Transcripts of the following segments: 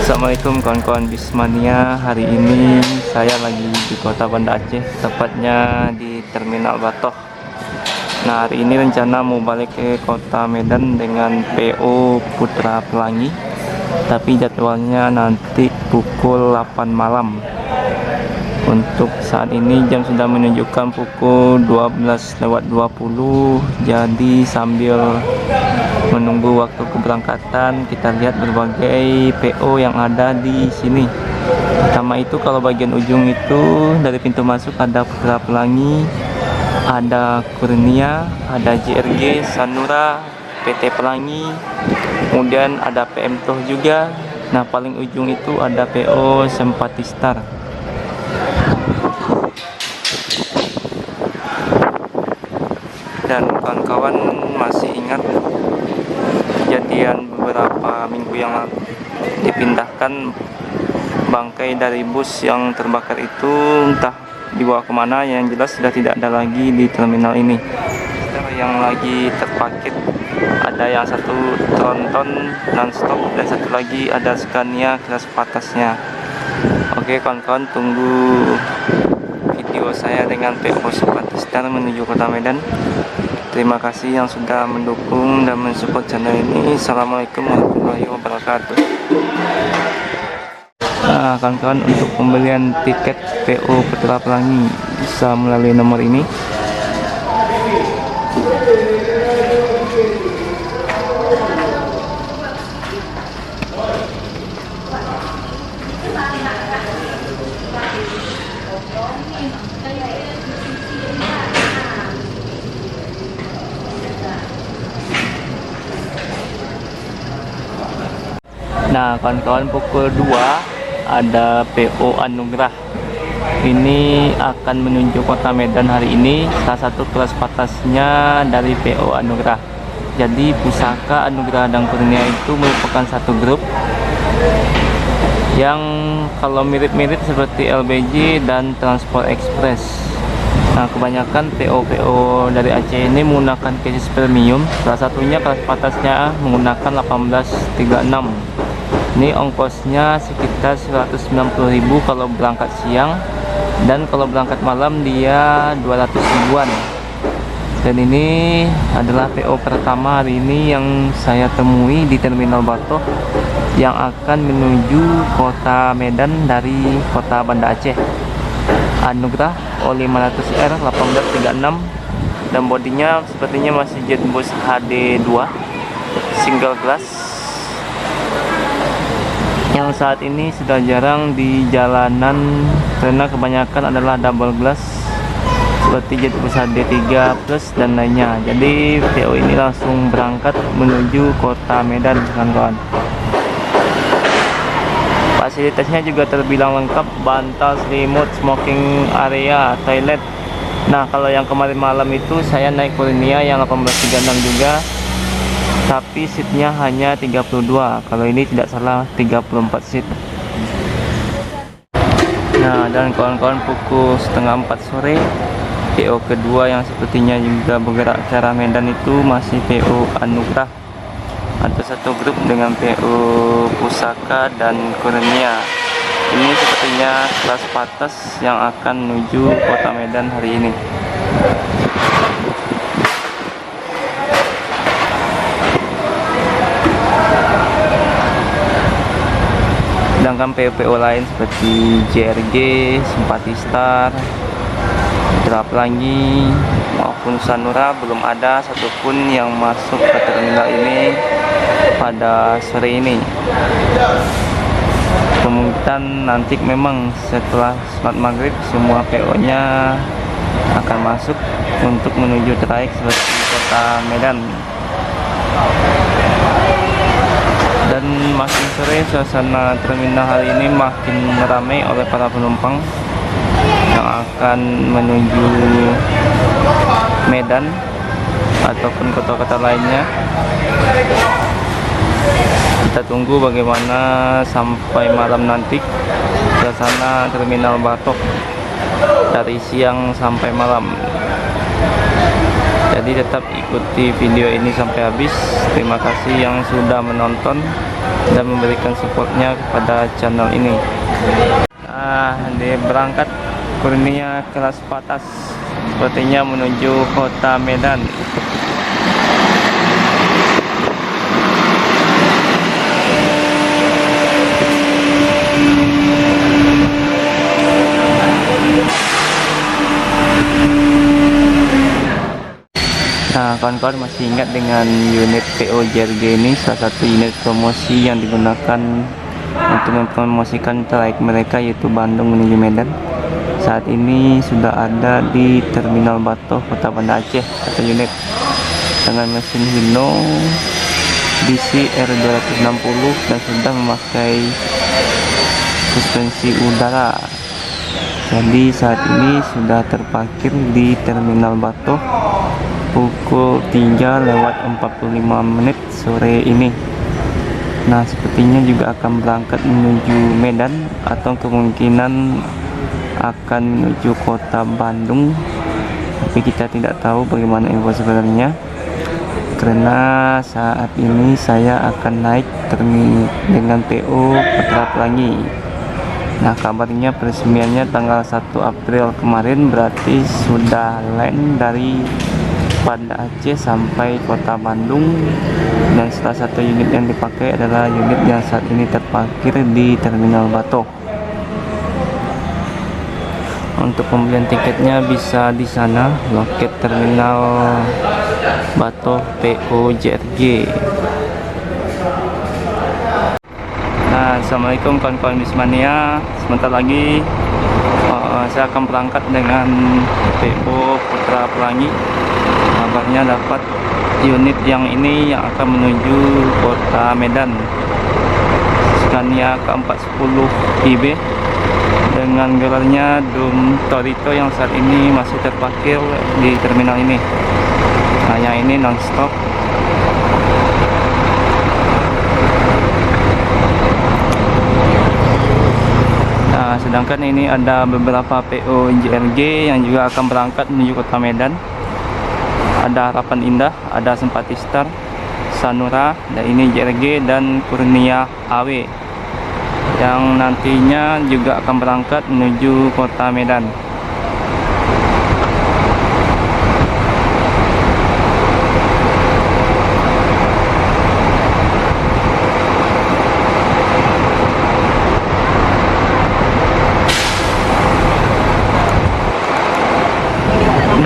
Assalamualaikum kawan-kawan Bismania. Hari ini saya lagi di kota Banda Aceh, tepatnya di Terminal Batoh. Nah, hari ini rencana mau balik ke kota Medan dengan PO Putra Pelangi, tapi jadwalnya nanti pukul 8 malam. Untuk saat ini jam sudah menunjukkan pukul 12:20, jadi sambil menunggu waktu keberangkatan kita lihat berbagai PO yang ada di sini. Pertama itu kalau bagian ujung itu dari pintu masuk ada Putra Pelangi, ada Kurnia, ada JRG, Sanura, PT Pelangi, kemudian ada PM Toh juga. Nah, paling ujung itu ada PO Sempatistar. Dan kawan-kawan masih ingat kejadian beberapa minggu yang lalu, dipindahkan bangkai dari bus yang terbakar itu, entah dibawa kemana, yang jelas sudah tidak ada lagi di terminal ini. Yang lagi terpakit ada yang satu tronton non-stop dan satu lagi ada Scania kelas patasnya. Oke kawan-kawan, tunggu video saya dengan PO Sempatistar menuju kota Medan. Terima kasih yang sudah mendukung dan mensupport channel ini. Assalamualaikum warahmatullahi wabarakatuh. Nah kawan-kawan, untuk pembelian tiket PO Putra Pelangi bisa melalui nomor ini. Nah kawan-kawan, pukul 2 ada PO Anugerah. Ini akan menuju kota Medan hari ini. Salah satu kelas patasnya dari PO Anugerah. Jadi Pusaka, Anugerah, dan Kurnia itu merupakan satu grup yang kalau mirip-mirip seperti LBJ dan Transport Express. Nah, kebanyakan PO-PO dari Aceh ini menggunakan chassis premium. Salah satunya kelas patasnya menggunakan 1836. Ini ongkosnya sekitar 190.000 kalau berangkat siang, dan kalau berangkat malam dia 200 ribuan. Dan ini adalah PO pertama hari ini yang saya temui di Terminal Batoh yang akan menuju kota Medan dari kota Banda Aceh. Anugrah O500R 1836, dan bodinya sepertinya masih Jetbus HD2 single glass yang saat ini sudah jarang di jalanan karena kebanyakan adalah double glass seperti Jetbus HD3 Plus dan lainnya. Jadi PO ini langsung berangkat menuju kota Medan, kawan-kawan. Fasilitasnya juga terbilang lengkap, bantal, selimut, smoking area, toilet. Nah, kalau yang kemarin malam itu saya naik Kurnia yang 1836 juga, tapi seatnya hanya 32. Kalau ini tidak salah 34 seat. Nah, dan kawan-kawan, pukul setengah 4 sore, PO kedua yang sepertinya juga bergerak ke arah Medan itu masih PO Anugrah atau satu grup dengan PO Pusaka dan Kurnia. Ini sepertinya kelas patas yang akan menuju kota Medan hari ini. Sedangkan PO-PO lain seperti JRG, Simpatistar, Putra Pelangi maupun Sanura belum ada satupun yang masuk ke terminal ini pada sore ini. Kemungkinan nanti memang setelah sholat maghrib semua PO-nya akan masuk untuk menuju trayek seperti kota Medan. Dan makin sore suasana terminal hari ini makin ramai oleh para penumpang yang akan menuju Medan ataupun kota-kota lainnya. Kita tunggu bagaimana sampai malam nanti suasana terminal Batok dari siang sampai malam. Jadi tetap ikuti video ini sampai habis. Terima kasih yang sudah menonton dan memberikan supportnya kepada channel ini. Nah, dia berangkat Kurnia kelas patas sepertinya menuju kota Medan. Nah, kawan-kawan masih ingat dengan unit PO JRG ini, salah satu unit promosi yang digunakan untuk mempromosikan trayek mereka yaitu Bandung menuju Medan. Saat ini sudah ada di Terminal Batok, Kota Banda Aceh, satu unit dengan mesin Hino DC R260 dan sudah memakai suspensi udara. Jadi saat ini sudah terparkir di Terminal Batok pukul 3:45 sore ini. Nah, sepertinya juga akan berangkat menuju Medan atau kemungkinan akan menuju kota Bandung, tapi kita tidak tahu bagaimana info sebenarnya karena saat ini saya akan naik dengan PO Putra Pelangi. Nah, kabarnya peresmiannya tanggal 1 April kemarin, berarti sudah land dari Banda Aceh sampai kota Bandung, dan salah satu unit yang dipakai adalah unit yang saat ini terparkir di Terminal Batok. Untuk pembelian tiketnya bisa di sana, loket Terminal Batok PO JRG. Nah, assalamualaikum kawan-kawan Bismania. Sebentar lagi saya akan berangkat dengan PO Putra Pelangi. Kabarnya dapat unit yang ini yang akan menuju kota Medan, Scania K410 IB dengan gelarnya Dum Torito yang saat ini masih terparkir di terminal ini. Nah, yang ini non-stop. Nah, sedangkan ini ada beberapa PO JRG yang juga akan berangkat menuju kota Medan. Ada Harapan Indah, ada Simpatistar, Sanura, dan ini JRG dan Kurnia AW yang nantinya juga akan berangkat menuju kota Medan.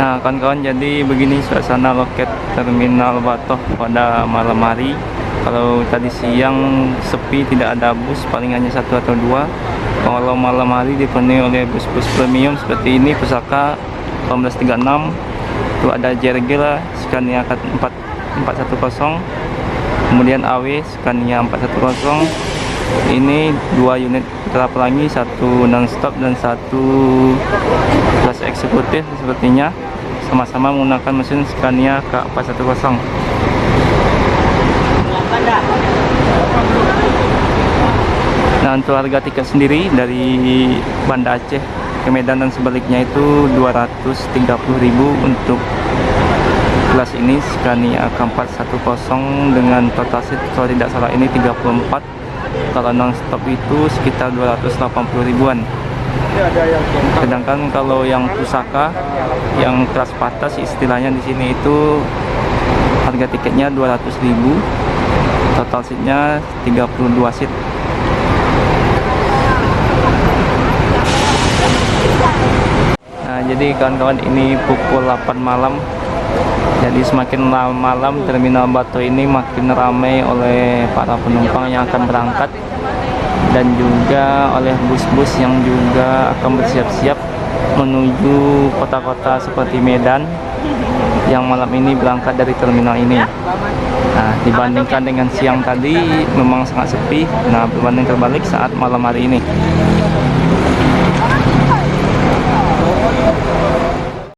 Nah kawan-kawan, jadi begini suasana loket terminal Batoh pada malam hari. Kalau tadi siang sepi, tidak ada bus, paling hanya satu atau dua. Kalau malam hari dipenuhi oleh bus-bus premium seperti ini, Pusaka 1836, itu ada JRG Scania 410, kemudian AW Scania 410. Ini dua unit putra pelangi, satu non-stop dan satu kelas eksekutif sepertinya, sama-sama menggunakan mesin Scania K410. Nah untuk harga tiket sendiri dari Banda Aceh ke Medan dan sebaliknya itu 230.000 untuk kelas ini Scania K410 dengan total seat kalau tidak salah ini 34. Kalau non-stop itu sekitar 280 ribuan. Sedangkan kalau yang Pusaka, yang kelas patas istilahnya di sini itu harga tiketnya 200.000, total seatnya 32 seat. Nah, jadi kawan-kawan, ini pukul 8 malam. Jadi semakin malam terminal Batoh ini makin ramai oleh para penumpang yang akan berangkat dan juga oleh bus-bus yang juga akan bersiap-siap menuju kota-kota seperti Medan yang malam ini berangkat dari terminal ini. Nah, dibandingkan dengan siang tadi memang sangat sepi. Nah, berbanding terbalik saat malam hari ini.